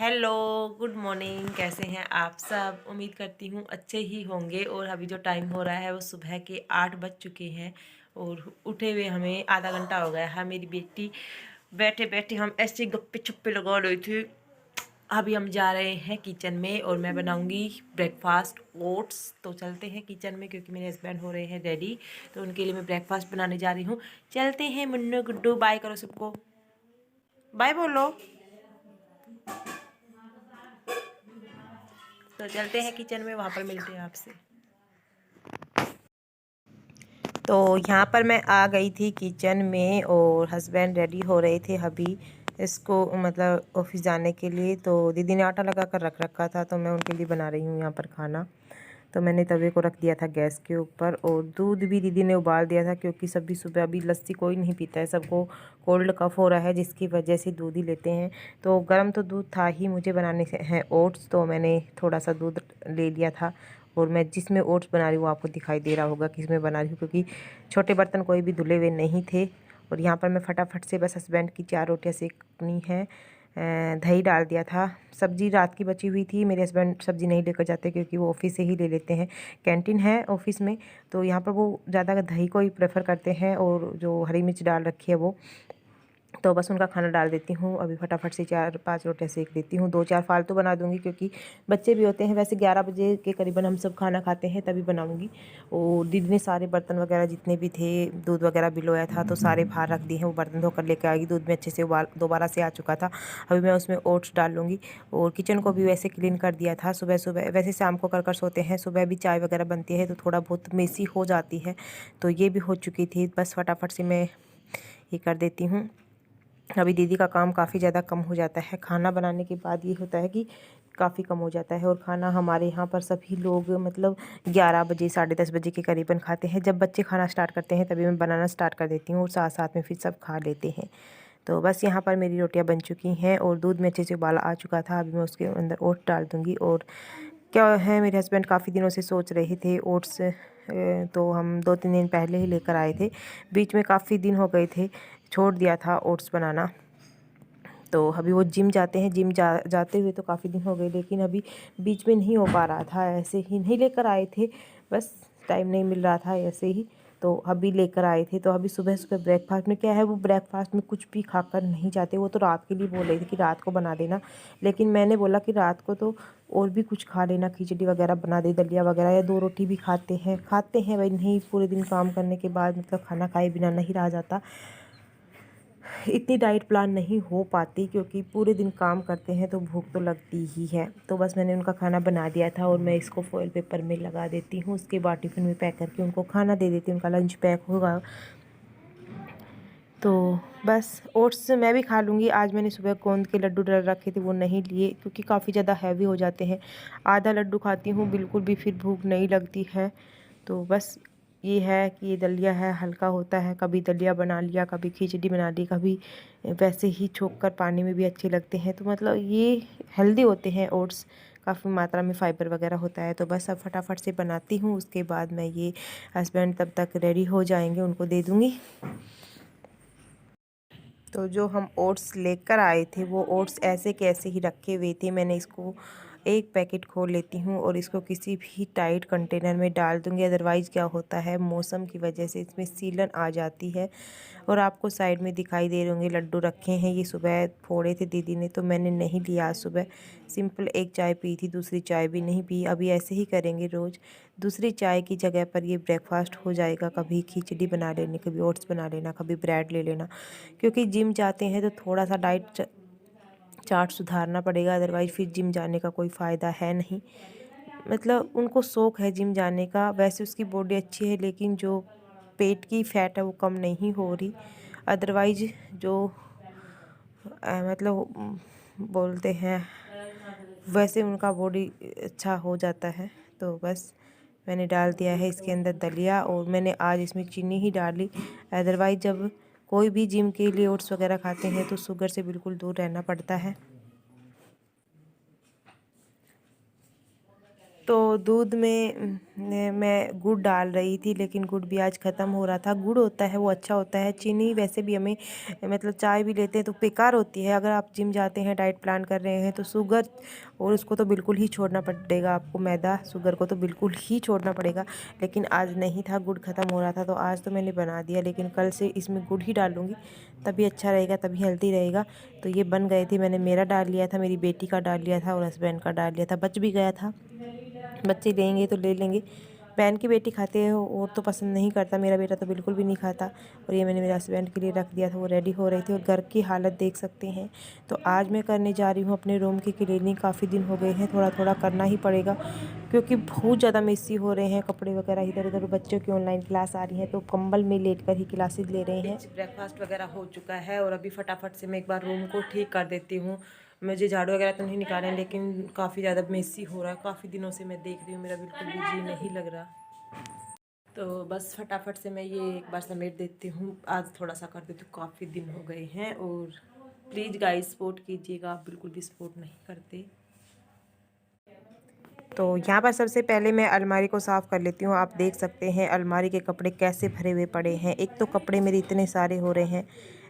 Hello, good morning. कैसे हैं आप सब? उम्मीद करती हूँ अच्छे ही होंगे। और अभी जो टाइम हो रहा है वो सुबह के 8 बज चुके हैं और उठे हुए हमें आधा घंटा हो गया है। मेरी बेटी बैठे बैठे हम ऐसे गप्पे छप्पे लगा रहे थे। अभी हम जा रहे हैं किचन में और मैं बनाऊंगी ब्रेकफास्ट ओट्स। तो चलते हैं किचन में क्योंकि मेरे हस्बैंड हो रहे हैं रेडी, तो उनके लिए मैं ब्रेकफास्ट बनाने जा रही हूँ। चलते हैं मुन्नू गुड्डू, बाय करो सबको, बाय बोलो। तो चलते हैं किचन में, वहाँ पर मिलते हैं आपसे। तो यहाँ पर मैं आ गई थी किचन में और हस्बैंड रेडी हो रहे थे अभी इसको मतलब ऑफिस जाने के लिए। तो दीदी ने आटा लगा कर रख रखा था तो मैं उनके लिए बना रही हूँ यहाँ पर खाना। तो मैंने तवे को रख दिया था गैस के ऊपर और दूध भी दीदी ने उबाल दिया था क्योंकि सभी सुबह अभी लस्सी कोई नहीं पीता है, सबको कोल्ड कफ हो रहा है जिसकी वजह से दूध ही लेते हैं। तो गर्म तो दूध था ही, मुझे बनाने से हैं ओट्स, तो मैंने थोड़ा सा दूध ले लिया था। और मैं जिसमें ओट्स बना रही हूँ आपको दिखाई दे रहा होगा किसमें बना रही हूँ, क्योंकि छोटे बर्तन कोई भी धुले हुए नहीं थे। और यहाँ पर मैं फटाफट से बस हस्बैंड की 4 रोटियाँ सेकनी है। दही डाल दिया था। सब्जी रात की बची हुई थी, मेरे हस्बैंड सब्जी नहीं लेकर जाते क्योंकि वो ऑफिस से ही ले लेते हैं, कैंटीन है ऑफिस में। तो यहाँ पर वो ज़्यादा दही को ही प्रेफर करते हैं और जो हरी मिर्च डाल रखी है वो। तो बस उनका खाना डाल देती हूँ अभी, फटाफट से 4-5 रोटियाँ सेक देती हूँ। 2-4 फालतू बना दूँगी क्योंकि बच्चे भी होते हैं। वैसे 11 बजे के करीबन हम सब खाना खाते हैं तभी बनाऊँगी। और दीदी ने सारे बर्तन वगैरह जितने भी थे, दूध वगैरह भिगोया था तो सारे बाहर रख दिए हैं। वो बर्तन धोकर लेकर आएगी, दूध में अच्छे से उबाल दोबारा से आ चुका था। अभी मैं उसमें ओट्स डाल लूँगी। और किचन को भी वैसे क्लीन कर दिया था सुबह सुबह। वैसे शाम को कर सोते हैं, सुबह भी चाय वगैरह बनती है तो थोड़ा बहुत मेसी हो जाती है, तो ये भी हो चुकी थी। बस फटाफट से मैं ये कर देती हूँ। अभी दीदी का काम काफ़ी ज़्यादा कम हो जाता है, खाना बनाने के बाद ये होता है कि काफ़ी कम हो जाता है। और खाना हमारे यहाँ पर सभी लोग मतलब 11 बजे 10:30 बजे के करीबन खाते हैं। जब बच्चे खाना स्टार्ट करते हैं तभी मैं बनाना स्टार्ट कर देती हूँ और साथ साथ में फिर सब खा लेते हैं। तो बस यहाँ पर मेरी रोटियाँ बन चुकी हैं और दूध में अच्छे से उबाला आ चुका था। अभी मैं उसके अंदर ओट्स डाल दूँगी। और क्या है, मेरे हस्बैंड काफ़ी दिनों से सोच रहे थे ओट्स, तो हम 2-3 दिन पहले ही लेकर आए थे। बीच में काफ़ी दिन हो गए थे, छोड़ दिया था ओट्स बनाना। तो अभी वो जिम जाते हैं, जिम जाते हुए तो काफ़ी दिन हो गए, लेकिन अभी बीच में नहीं हो पा रहा था, ऐसे ही नहीं लेकर आए थे, बस टाइम नहीं मिल रहा था ऐसे ही। तो अभी लेकर आए थे। तो अभी सुबह सुबह ब्रेकफास्ट में क्या है, वो ब्रेकफास्ट में कुछ भी खाकर नहीं जाते। वो तो रात के लिए बोल रहे थे कि रात को बना देना, लेकिन मैंने बोला कि रात को तो और भी कुछ खा लेना, खिचड़ी वगैरह बना दे, दलिया वगैरह, या 2 रोटी भी खाते हैं भाई। नहीं, पूरे दिन काम करने के बाद मतलब खाना खाए बिना नहीं रहा जाता। इतनी डाइट प्लान नहीं हो पाती क्योंकि पूरे दिन काम करते हैं तो भूख तो लगती ही है। तो बस मैंने उनका खाना बना दिया था और मैं इसको फॉइल पेपर में लगा देती हूँ, उसके बाद टिफ़िन में पैक करके उनको खाना दे देती हूँ, उनका लंच पैक होगा। तो बस ओट्स मैं भी खा लूँगी। आज मैंने सुबह गोंद के लड्डू डल रखे थे, वो नहीं लिए क्योंकि काफ़ी ज़्यादा हैवी हो जाते हैं। आधा लड्डू खाती हूँ, बिल्कुल भी फिर भूख नहीं लगती है। तो बस ये है कि ये दलिया है, हल्का होता है। कभी दलिया बना लिया, कभी खिचड़ी बना ली, कभी वैसे ही छोक कर पानी में भी अच्छे लगते हैं। तो मतलब ये हेल्दी होते हैं ओट्स, काफ़ी मात्रा में फाइबर वगैरह होता है। तो बस अब फटाफट से बनाती हूँ, उसके बाद मैं ये हस्बैंड तब तक रेडी हो जाएंगे, उनको दे दूँगी। तो जो हम ओट्स लेकर आए थे वो ओट्स ऐसे कैसे ही रखे हुए थे। मैंने इसको एक पैकेट खोल लेती हूँ और इसको किसी भी टाइट कंटेनर में डाल दूँगी, अदरवाइज़ क्या होता है, मौसम की वजह से इसमें सीलन आ जाती है। और आपको साइड में दिखाई दे रहे होंगे लड्डू रखे हैं, ये सुबह फोड़े थे दीदी ने तो मैंने नहीं लिया। आज सुबह सिंपल एक चाय पी थी, दूसरी चाय भी नहीं पी। अभी ऐसे ही करेंगे रोज़, दूसरी चाय की जगह पर ये ब्रेकफास्ट हो जाएगा। कभी खिचड़ी बना लेनी, कभी ओट्स बना लेना, कभी ब्रेड ले लेना, क्योंकि जिम जाते हैं तो थोड़ा सा डाइट चार्ट सुधारना पड़ेगा, अदरवाइज़ फिर जिम जाने का कोई फ़ायदा है नहीं। मतलब उनको शौक़ है जिम जाने का, वैसे उसकी बॉडी अच्छी है लेकिन जो पेट की फ़ैट है वो कम नहीं हो रही। अदरवाइज़ जो मतलब बोलते हैं वैसे उनका बॉडी अच्छा हो जाता है। तो बस मैंने डाल दिया है इसके अंदर दलिया और मैंने आज इसमें चीनी ही डाली। अदरवाइज़ जब कोई भी जिम के लिए ओट्स वगैरह खाते हैं तो शुगर से बिल्कुल दूर रहना पड़ता है। तो दूध में मैं गुड़ डाल रही थी, लेकिन गुड़ भी आज ख़त्म हो रहा था। गुड़ होता है वो अच्छा होता है, चीनी वैसे भी हमें मतलब चाय भी लेते हैं तो बेकार होती है। अगर आप जिम जाते हैं, डाइट प्लान कर रहे हैं तो शुगर और उसको तो बिल्कुल ही छोड़ना पड़ेगा आपको, मैदा शुगर को तो बिल्कुल ही छोड़ना पड़ेगा। लेकिन आज नहीं था, गुड़ ख़त्म हो रहा था तो आज तो मैंने बना दिया, लेकिन कल से इसमें गुड़ ही डालूँगी, तभी अच्छा रहेगा, तभी हेल्दी रहेगा। तो ये बन गए थे, मैंने मेरा डाल लिया था, मेरी बेटी का डाल लिया था और हस्बैंड का डाल लिया था। बच भी गया था, बच्चे लेंगे तो ले लेंगे। बहन की बेटी खाते हैं और तो पसंद नहीं करता, मेरा बेटा तो बिल्कुल भी नहीं खाता। और ये मैंने मेरे हस्बैंड के लिए रख दिया था, वो रेडी हो रहे थे। और घर की हालत देख सकते हैं। तो आज मैं करने जा रही हूँ अपने रूम की क्लीनिंग। काफ़ी दिन हो गए हैं, थोड़ा थोड़ा करना ही पड़ेगा क्योंकि बहुत ज़्यादा मेसी हो रहे हैं कपड़े वगैरह इधर उधर। बच्चों की ऑनलाइन क्लास आ रही है तो कंबल में लेट कर ही क्लासेज ले रहे हैं। ब्रेकफास्ट वगैरह हो चुका है और अभी फटाफट से मैं एक बार रूम को ठीक कर देती हूँ। मुझे झाड़ू वगैरह तो नहीं निकाले हैं, लेकिन काफ़ी ज़्यादा मेसी हो रहा है। काफ़ी दिनों से मैं देख रही हूँ, मेरा बिल्कुल भी जी नहीं लग रहा। तो बस फटाफट से मैं ये एक बार समेट देती हूँ। आज थोड़ा सा कर देती हूँ, काफ़ी दिन हो गए हैं। और प्लीज़ गाइस सपोर्ट कीजिएगा, आप बिल्कुल भी सपोर्ट नहीं करते। तो यहाँ पर सबसे पहले मैं अलमारी को साफ़ कर लेती हूँ। आप देख सकते हैं अलमारी के कपड़े कैसे भरे हुए पड़े हैं। एक तो कपड़े मेरे इतने सारे हो रहे हैं,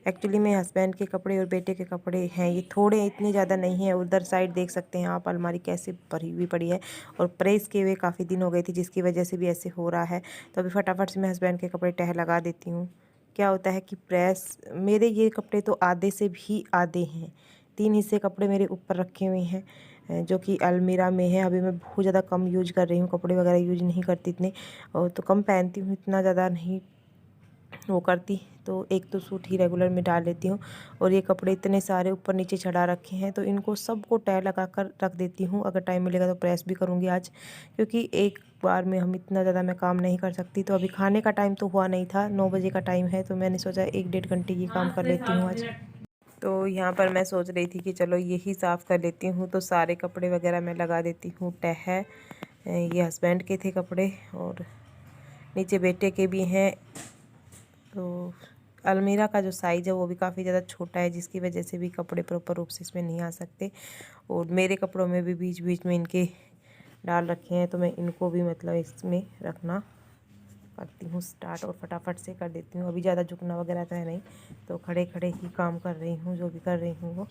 एक्चुअली मेरे हस्बैंड के कपड़े और बेटे के कपड़े हैं, ये थोड़े इतने ज़्यादा नहीं है। उधर साइड देख सकते हैं आप अलमारी कैसे भरी हुई पड़ी है। और प्रेस किए हुए काफ़ी दिन हो गए थे, जिसकी वजह से भी ऐसे हो रहा है। तो अभी फटाफट से मैं हस्बैंड के कपड़े तह लगा देती हूँ। क्या होता है कि प्रेस, मेरे ये कपड़े तो आधे से भी आधे हैं, 3 हिस्से कपड़े मेरे ऊपर रखे हुए हैं जो कि अलमीरा में है। अभी मैं बहुत ज़्यादा कम यूज कर रही हूँ, कपड़े वगैरह यूज नहीं करती इतने, और तो कम पहनती हूँ, इतना ज़्यादा नहीं वो करती। तो एक तो सूट ही रेगुलर में डाल लेती हूँ। और ये कपड़े इतने सारे ऊपर नीचे चढ़ा रखे हैं, तो इनको सबको तह लगा कर रख देती हूँ। अगर टाइम मिलेगा तो प्रेस भी करूँगी आज, क्योंकि एक बार में हम इतना ज़्यादा मैं काम नहीं कर सकती। तो अभी खाने का टाइम तो हुआ नहीं था, 9 बजे का टाइम है, तो मैंने सोचा 1 डेढ़ घंटे ये काम कर लेती हूँ आज। तो यहाँ पर मैं सोच रही थी कि चलो यही साफ़ कर लेती हूँ। तो सारे कपड़े वगैरह मैं लगा देती हूँ तह। ये हस्बैंड के थे कपड़े और नीचे बेटे के भी हैं। तो अलमीरा का जो साइज़ है वो भी काफ़ी ज़्यादा छोटा है, जिसकी वजह से भी कपड़े प्रॉपर रूप से इसमें नहीं आ सकते। और मेरे कपड़ों में भी बीच बीच में इनके डाल रखे हैं, तो मैं इनको भी मतलब इसमें रखना करती हूँ स्टार्ट, और फटाफट से कर देती हूँ। अभी ज़्यादा झुकना वगैरह तो है नहीं, तो खड़े खड़े ही काम कर रही हूँ, जो भी कर रही हूँ वो।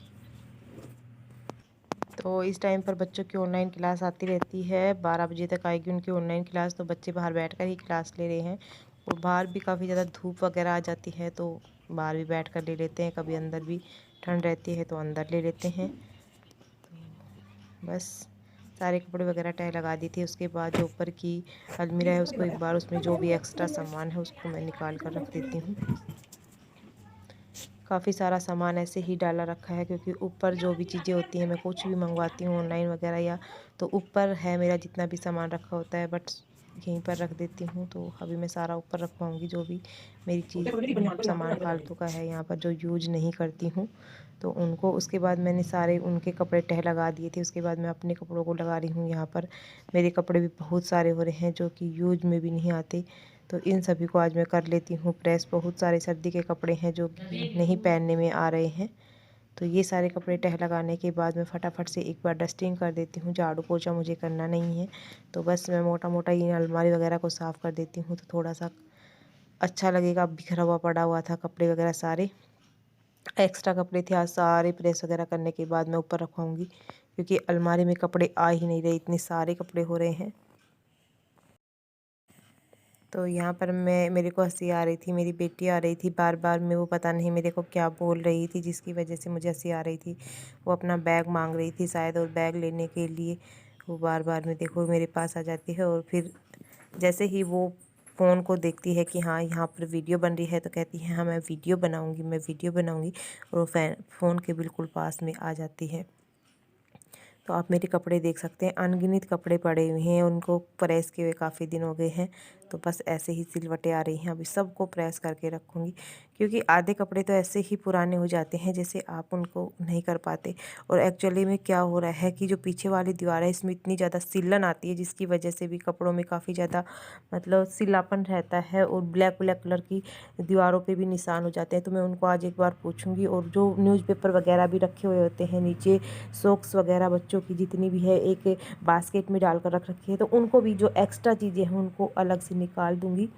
तो इस टाइम पर बच्चों की ऑनलाइन क्लास आती रहती है, 12 बजे तक आएगी उनकी ऑनलाइन क्लास। तो बच्चे बाहर बैठकर ही क्लास ले रहे हैं। और बाहर भी काफ़ी ज़्यादा धूप वगैरह आ जाती है, तो बाहर भी बैठ कर ले लेते हैं। कभी अंदर भी ठंड रहती है तो अंदर ले लेते हैं। तो बस सारे कपड़े वगैरह तह लगा दी थी। उसके बाद जो ऊपर की अलमीरा है उसको एक बार, उसमें जो भी एक्स्ट्रा सामान है उसको मैं निकाल कर रख देती हूँ। काफ़ी सारा सामान ऐसे ही डाला रखा है, क्योंकि ऊपर जो भी चीज़ें होती हैं, मैं कुछ भी मंगवाती हूँ ऑनलाइन वगैरह या, तो ऊपर है मेरा जितना भी सामान रखा होता है, बट यहीं पर रख देती हूँ। तो अभी मैं सारा ऊपर रखवाऊँगी, जो भी मेरी चीज़ सामान फालतू का है यहाँ पर जो यूज नहीं करती हूँ तो उनको। उसके बाद मैंने सारे उनके कपड़े तह लगा दिए थे। उसके बाद मैं अपने कपड़ों को लगा रही हूँ यहाँ पर। मेरे कपड़े भी बहुत सारे हो रहे हैं जो कि यूज में भी नहीं आते, तो इन सभी को आज मैं कर लेती हूँ प्रेस। बहुत सारे सर्दी के कपड़े हैं जो कि नहीं पहनने में आ रहे हैं। तो ये सारे कपड़े तह लगाने के बाद मैं फटाफट से एक बार डस्टिंग कर देती हूँ। झाड़ू पोछा मुझे करना नहीं है, तो बस मैं मोटा मोटा ये अलमारी वगैरह को साफ़ कर देती हूँ, तो थोड़ा सा अच्छा लगेगा। बिखरा हुआ पड़ा हुआ था कपड़े वगैरह सारे, एक्स्ट्रा कपड़े थे। आज सारे प्रेस वगैरह करने के बाद मैं ऊपर रखवाऊँगी, क्योंकि अलमारी में कपड़े आ ही नहीं रहे, इतने सारे कपड़े हो रहे हैं। तो यहाँ पर मेरे को हंसी आ रही थी, मेरी बेटी आ रही थी बार बार में, वो पता नहीं मेरे को क्या बोल रही थी जिसकी वजह से मुझे हंसी आ रही थी। वो अपना बैग मांग रही थी शायद, और बैग लेने के लिए वो बार बार में देखो मेरे पास आ जाती है। और फिर जैसे ही वो फ़ोन को देखती है कि हाँ यहाँ पर वीडियो बन रही है, तो कहती है हाँ मैं वीडियो बनाऊँगी, मैं वीडियो बनाऊँगी, और वो फ़ोन के बिल्कुल पास में आ जाती है। तो आप मेरे कपड़े देख सकते हैं, अनगिनत कपड़े पड़े हुए हैं, उनको प्रेस किए हुए काफ़ी दिन हो गए हैं। तो बस ऐसे ही सिलवटें आ रही हैं। अभी सबको प्रेस करके रखूँगी, क्योंकि आधे कपड़े तो ऐसे ही पुराने हो जाते हैं जैसे आप उनको नहीं कर पाते। और एक्चुअली में क्या हो रहा है कि जो पीछे वाली दीवार है इसमें इतनी ज़्यादा सिलन आती है, जिसकी वजह से भी कपड़ों में काफ़ी ज़्यादा मतलब सिलापन रहता है और ब्लैक ब्लैक कलर की दीवारों पे भी निशान हो जाते हैं। तो मैं उनको आज एक बार पूछूंगी। और जो न्यूज़पेपर वगैरह भी रखे हुए होते हैं नीचे, सॉक्स वगैरह बच्चों की जितनी भी है एक बास्केट में डालकर रख रखी है, तो उनको भी जो एक्स्ट्रा चीज़ें हैं उनको अलग से निकाल दूंगी।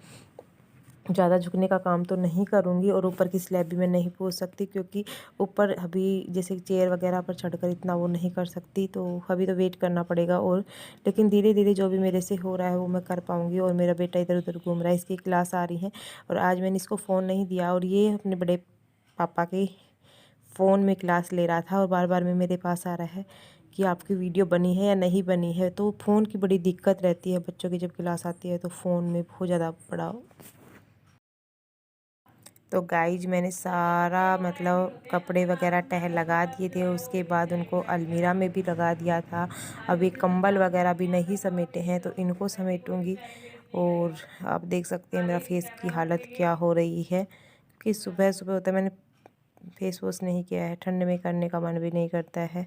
ज़्यादा झुकने का काम तो नहीं करूँगी। और ऊपर की स्लैब भी मैं नहीं पोंछ सकती, क्योंकि ऊपर अभी जैसे चेयर वगैरह पर चढ़कर इतना वो नहीं कर सकती, तो अभी तो वेट करना पड़ेगा। और लेकिन धीरे धीरे जो भी मेरे से हो रहा है वो मैं कर पाऊँगी। और मेरा बेटा इधर उधर घूम रहा है, इसकी क्लास आ रही है और आज मैंने इसको फ़ोन नहीं दिया, और ये अपने बड़े पापा के फ़ोन में क्लास ले रहा था और बार बार में मेरे पास आ रहा है कि आपकी वीडियो बनी है या नहीं बनी है। तो फ़ोन की बड़ी दिक्कत रहती है बच्चों की, जब क्लास आती है तो फ़ोन में बहुत ज़्यादा बड़ा। तो गाइज मैंने सारा मतलब कपड़े वगैरह तह लगा दिए थे, उसके बाद उनको अलमीरा में भी लगा दिया था। अभी कंबल वगैरह भी नहीं समेटे हैं, तो इनको समेटूंगी। और आप देख सकते हैं मेरा फेस की हालत क्या हो रही है, क्योंकि सुबह सुबह होता है, मैंने फेस वॉश नहीं किया है, ठंड में करने का मन भी नहीं करता है।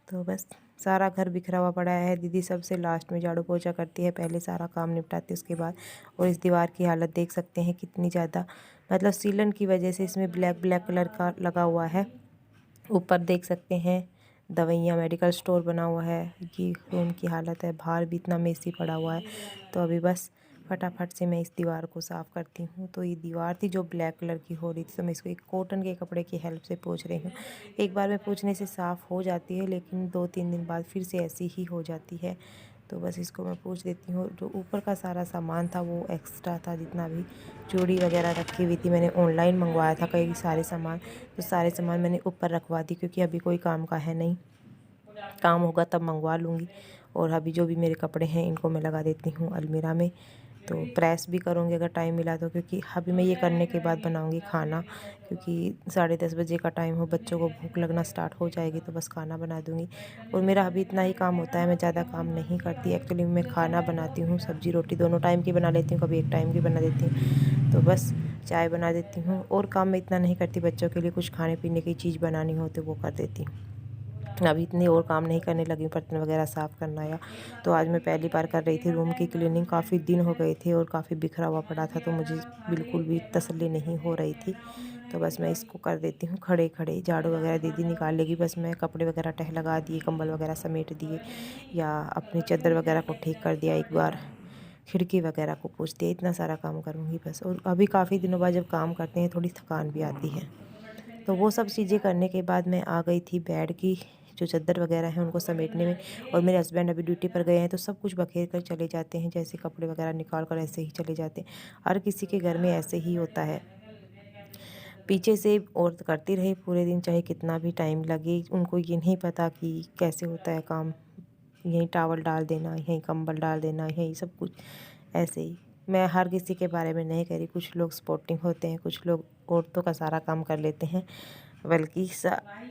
तो बस सारा घर बिखरा हुआ पड़ा है। दीदी सबसे लास्ट में झाड़ू पोछा करती है, पहले सारा काम निपटाती है उसके बाद। और इस दीवार की हालत देख सकते हैं कितनी ज़्यादा मतलब सीलन की वजह से इसमें ब्लैक ब्लैक कलर का लगा हुआ है। ऊपर देख सकते हैं दवाइयाँ, मेडिकल स्टोर बना हुआ है। ये रूम की हालत है, बाहर भी इतना मेसी पड़ा हुआ है। तो अभी बस फटाफट से मैं इस दीवार को साफ़ करती हूँ। तो ये दीवार थी जो ब्लैक कलर की हो रही थी, तो मैं इसको एक कॉटन के कपड़े की हेल्प से पोंछ रही हूँ। एक बार में पोंछने से साफ़ हो जाती है, लेकिन 2-3 दिन बाद फिर से ऐसी ही हो जाती है। तो बस इसको मैं पोंछ देती हूँ। जो ऊपर का सारा सामान था वो एक्स्ट्रा था, जितना भी चूड़ी वगैरह रखी हुई थी, मैंने ऑनलाइन मंगवाया था कई सारे सामान। तो सारे सामान मैंने ऊपर रखवा दी, क्योंकि अभी कोई काम का है नहीं, काम होगा तब मंगवा लूँगी। और अभी जो भी मेरे कपड़े हैं इनको मैं लगा देती हूँ अलमीरा में। तो प्रेस भी करूँगी अगर टाइम मिला तो, क्योंकि अभी मैं ये करने के बाद बनाऊँगी खाना, क्योंकि 10:30 बजे का टाइम हो, बच्चों को भूख लगना स्टार्ट हो जाएगी, तो बस खाना बना दूँगी। और मेरा अभी इतना ही काम होता है, मैं ज़्यादा काम नहीं करती एक्चुअली। मैं खाना बनाती हूँ, सब्ज़ी रोटी दोनों टाइम की बना लेती हूँ, कभी एक टाइम की बना देती हूँ। तो बस चाय बना देती हूँ, और काम मैं इतना नहीं करती। बच्चों के लिए कुछ खाने पीने की चीज़ बनानी हो तो वो कर देती हूँ। अभी इतनी और काम नहीं करने लगी, बर्तन वगैरह साफ़ करना या। तो आज मैं पहली बार कर रही थी रूम की क्लीनिंग। काफ़ी दिन हो गए थे और काफ़ी बिखरा हुआ पड़ा था, तो मुझे बिल्कुल भी तसल्ली नहीं हो रही थी। तो बस मैं इसको कर देती हूँ खड़े खड़े। झाड़ू वगैरह दीदी निकाल लेगी, बस मैं कपड़े वगैरह तह लगा दिए, कंबल वगैरह समेट दिए, या अपनी चादर वगैरह को ठीक कर दिया एक बार, खिड़की वगैरह को पोंछ दिया। इतना सारा काम करूँगी बस। और अभी काफ़ी दिनों बाद जब काम करते हैं थोड़ी थकान भी आती है। तो वो सब चीज़ें करने के बाद मैं आ गई थी बेड की जो चादर वगैरह हैं उनको समेटने में। और मेरे हस्बैंड अभी ड्यूटी पर गए हैं, तो सब कुछ बखेर कर चले जाते हैं, जैसे कपड़े वगैरह निकाल कर ऐसे ही चले जाते हैं। हर किसी के घर में ऐसे ही होता है। पीछे से औरत करती रहे पूरे दिन, चाहे कितना भी टाइम लगे, उनको ये नहीं पता कि कैसे होता है काम। यहीं टावल डाल देना, यहीं कंबल डाल देना, यहीं सब कुछ ऐसे ही। मैं हर किसी के बारे में नहीं कह रही, कुछ लोग सपोर्टिंग होते हैं, कुछ लोग औरतों का सारा काम कर लेते हैं, बल्कि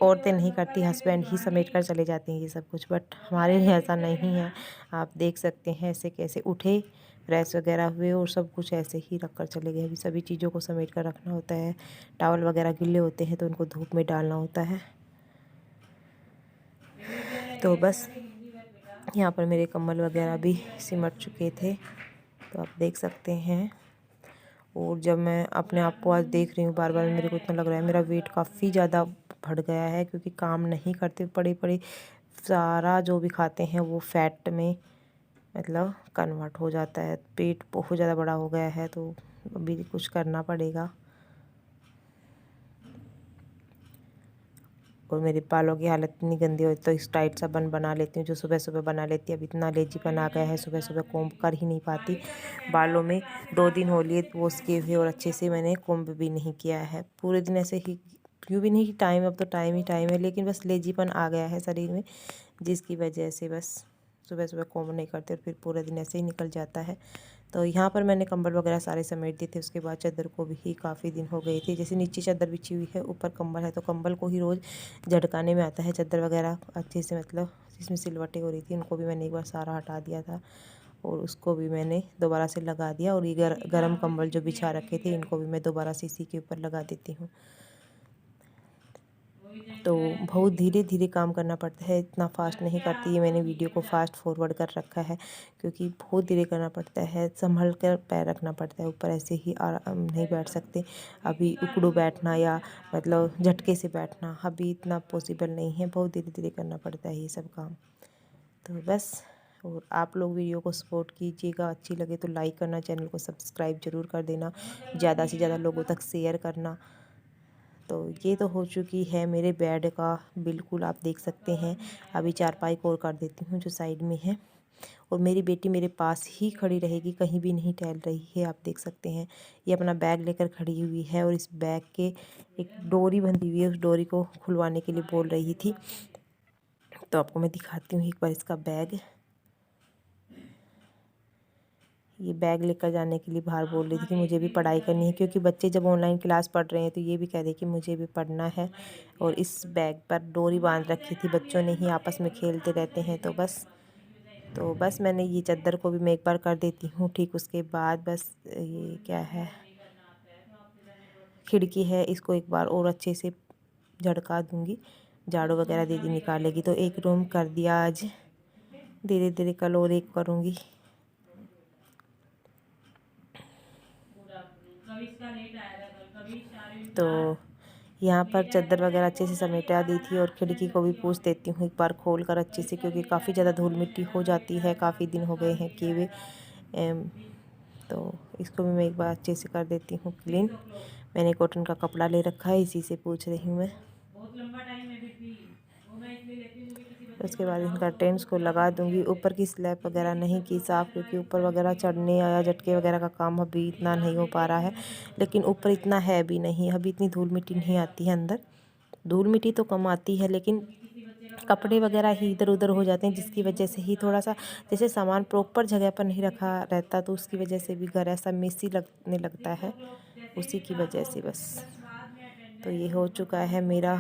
औरतें नहीं करती, हस्बैंड ही समेट कर चले जाते हैं ये सब कुछ। बट हमारे यहाँ ऐसा नहीं है। आप देख सकते हैं ऐसे कैसे उठे, फ्रेश वगैरह हुए और सब कुछ ऐसे ही रख कर चले गए। अभी सभी चीज़ों को समेट कर रखना होता है। टावल वगैरह गिले होते हैं तो उनको धूप में डालना होता है। तो बस यहाँ पर मेरे कंबल वगैरह भी सिमट चुके थे, तो आप देख सकते हैं। और जब मैं अपने आप को आज देख रही हूँ बार बार, मेरे को इतना लग रहा है मेरा वेट काफ़ी ज़्यादा बढ़ गया है, क्योंकि काम नहीं करते, पड़े पड़े सारा जो भी खाते हैं वो फैट में मतलब कन्वर्ट हो जाता है। पेट बहुत ज़्यादा बड़ा हो गया है, तो अभी कुछ करना पड़ेगा। और मेरे बालों की हालत इतनी गंदी होती, तो इस टाइट सा बन बना लेती हूँ जो सुबह सुबह बना लेती है। अब इतना लेजीपन आ गया है, सुबह सुबह कोम्ब कर ही नहीं पाती। बालों में 2 दिन हो लिए वॉश किए हुए, और अच्छे से मैंने कोम्ब भी नहीं किया है। पूरे दिन ऐसे ही क्यों भी नहीं, टाइम अब तो टाइम ही टाइम है, लेकिन बस लेजीपन आ गया है शरीर में, जिसकी वजह से बस सुबह सुबह कोम्ब नहीं करते और फिर पूरा दिन ऐसे ही निकल जाता है। तो यहाँ पर मैंने कंबल वगैरह सारे समेट दिए थे। उसके बाद चादर को भी काफ़ी दिन हो गए थे, जैसे नीचे चादर बिछी हुई है, ऊपर कंबल है, तो कंबल को ही रोज़ झटकाने में आता है। चादर वगैरह अच्छे से मतलब जिसमें सिलवटें हो रही थी उनको भी मैंने एक बार सारा हटा दिया था। और उसको भी मैंने दोबारा से लगा दिया। और ये गरम कंबल जो बिछा रखे थे इनको भी मैं दोबारा से इसी के ऊपर लगा देती हूँ। तो बहुत धीरे धीरे काम करना पड़ता है, इतना फास्ट नहीं करती। ये मैंने वीडियो को फास्ट फॉरवर्ड कर रखा है क्योंकि बहुत धीरे करना पड़ता है, संभल कर पैर रखना पड़ता है ऊपर, ऐसे ही आराम नहीं बैठ सकते। अभी उकड़ू बैठना या मतलब झटके से बैठना अभी इतना पॉसिबल नहीं है, बहुत धीरे धीरे करना पड़ता है ये सब काम। तो बस, और आप लोग वीडियो को सपोर्ट कीजिएगा, अच्छी लगे तो लाइक करना, चैनल को सब्सक्राइब ज़रूर कर देना, ज़्यादा से ज़्यादा लोगों तक शेयर करना। तो ये तो हो चुकी है मेरे बेड का, बिल्कुल आप देख सकते हैं। अभी चारपाई को और कर देती हूँ जो साइड में है। और मेरी बेटी मेरे पास ही खड़ी रहेगी, कहीं भी नहीं टहल रही है, आप देख सकते हैं। ये अपना बैग लेकर खड़ी हुई है और इस बैग के एक डोरी बंधी हुई है, उस डोरी को खुलवाने के लिए बोल रही थी। तो आपको मैं दिखाती हूँ एक बार इसका बैग। ये बैग लेकर जाने के लिए बाहर बोल रही थी कि मुझे भी पढ़ाई करनी है, क्योंकि बच्चे जब ऑनलाइन क्लास पढ़ रहे हैं तो ये भी कह रहे कि मुझे भी पढ़ना है। और इस बैग पर डोरी बांध रखी थी, बच्चों ने ही आपस में खेलते रहते हैं। तो बस मैंने ये चादर को भी मैं एक बार कर देती हूँ ठीक। उसके बाद बस ये क्या है, खिड़की है, इसको एक बार और अच्छे से झड़का दूँगी, झाड़ू वगैरह दीदी निकालेगी। तो एक रूम कर दिया आज, धीरे धीरे कल और एक करूँगी। तो यहाँ पर चादर वगैरह अच्छे से समेटा दी थी और खिड़की को भी पूछ देती हूँ एक बार खोल कर अच्छे से, क्योंकि काफ़ी ज़्यादा धूल मिट्टी हो जाती है, काफ़ी दिन हो गए हैं किए हुए। तो इसको भी मैं एक बार अच्छे से कर देती हूँ क्लीन। मैंने कॉटन का कपड़ा ले रखा है, इसी से पूछ रही हूँ मैं। उसके बाद इन कर्टेन्स को लगा दूंगी। ऊपर की स्लैब वगैरह नहीं की साफ़, क्योंकि ऊपर वगैरह चढ़ने या झटके वगैरह का काम अभी इतना नहीं हो पा रहा है। लेकिन ऊपर इतना है भी नहीं, अभी इतनी धूल मिट्टी नहीं आती है अंदर। धूल मिट्टी तो कम आती है, लेकिन कपड़े वगैरह ही इधर उधर हो जाते हैं, जिसकी वजह से ही थोड़ा सा जैसे सामान प्रॉपर जगह पर नहीं रखा रहता, तो उसकी वजह से भी घर ऐसा मेसी लगने लगता है, उसी की वजह से बस। तो ये हो चुका है मेरा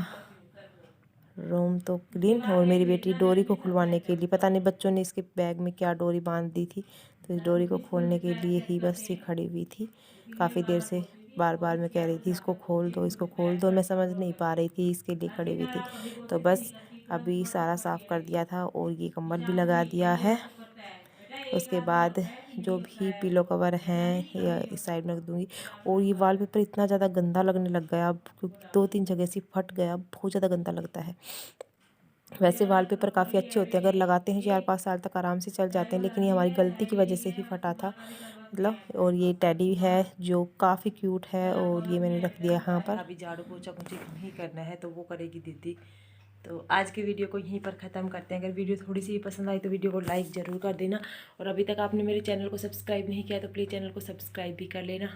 रूम तो क्लीन। और मेरी बेटी डोरी को खुलवाने के लिए, पता नहीं बच्चों ने इसके बैग में क्या डोरी बांध दी थी, तो इस डोरी को खोलने के लिए ही बस ये खड़ी हुई थी काफ़ी देर से। बार बार मैं कह रही थी इसको खोल दो, इसको खोल दो, मैं समझ नहीं पा रही थी, इसके लिए खड़ी हुई थी। तो बस अभी सारा साफ़ कर दिया था और ये कंबल भी लगा दिया है। उसके बाद जो भी पिलो कवर हैं या इस साइड में रख दूँगी। और ये वॉलपेपर इतना ज़्यादा गंदा लगने लग गया अब, क्योंकि 2-3 जगह से फट गया, बहुत ज़्यादा गंदा लगता है। वैसे वॉलपेपर काफ़ी अच्छे होते हैं, अगर लगाते हैं 4-5 साल तक आराम से चल जाते हैं, लेकिन ये हमारी गलती की वजह से ही फटा था मतलब। और ये टेडी है जो काफ़ी क्यूट है, और ये मैंने रख दिया यहाँ पर। अभी झाड़ू पोछा मुझे नहीं करना है, तो वो करेगी दीदी। तो आज की वीडियो को यहीं पर ख़त्म करते हैं। अगर वीडियो थोड़ी सी भी पसंद आई तो वीडियो को लाइक ज़रूर कर देना, और अभी तक आपने मेरे चैनल को सब्सक्राइब नहीं किया तो प्लीज़ चैनल को सब्सक्राइब भी कर लेना।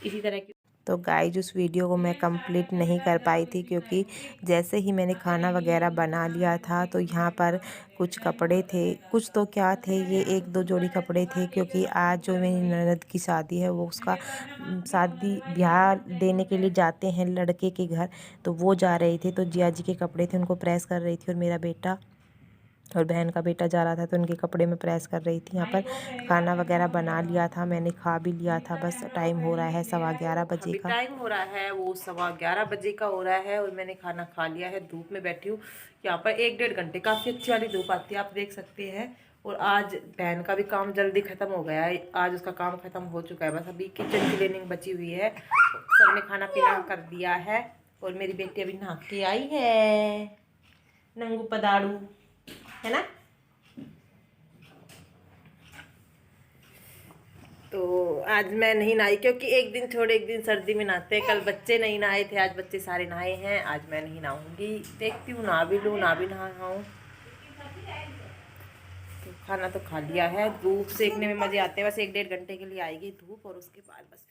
इसी तरह की तो गाइस उस वीडियो को मैं कंप्लीट नहीं कर पाई थी, क्योंकि जैसे ही मैंने खाना वगैरह बना लिया था तो यहाँ पर कुछ कपड़े थे, कुछ तो क्या थे, ये 1-2 जोड़ी कपड़े थे, क्योंकि आज जो मेरी ननद की शादी है वो उसका शादी ब्याह देने के लिए जाते हैं लड़के के घर, तो वो जा रहे थे, तो जिया जी के कपड़े थे उनको प्रेस कर रही थी। और मेरा बेटा और बहन का बेटा जा रहा था तो उनके कपड़े में प्रेस कर रही थी। यहाँ पर खाना वगैरह बना लिया था, मैंने खा भी लिया था। बस टाइम हो रहा है 11:15 बजे का, टाइम हो रहा है वो 11:15 बजे का हो रहा है, और मैंने खाना खा लिया है। धूप में बैठी हूँ यहाँ पर 1-1.5 घंटे, काफ़ी अच्छी वाली धूप आती है, आप देख सकते हैं। और आज बहन का भी काम जल्दी ख़त्म हो गया है, आज उसका काम ख़त्म हो चुका है। बस अभी किचन क्लीनिंग बची हुई है, सबने खाना पीना कर दिया है। और मेरी बेटी अभी नहा के आई है, नंगू पदाड़ू है ना। तो आज मैं नहीं नहाई, क्योंकि एक दिन छोड़ एक दिन सर्दी में नहाते हैं। कल बच्चे नहीं नहाए थे, आज बच्चे सारे नहाए हैं। आज मैं नहीं नहाऊंगी, देखती हूँ नहा भी लूँ ना भी नहाऊँ। तो खाना तो खा लिया है, धूप सेकने में मज़े आते हैं। बस 1-1.5 घंटे के लिए आएगी धूप, और उसके बाद बस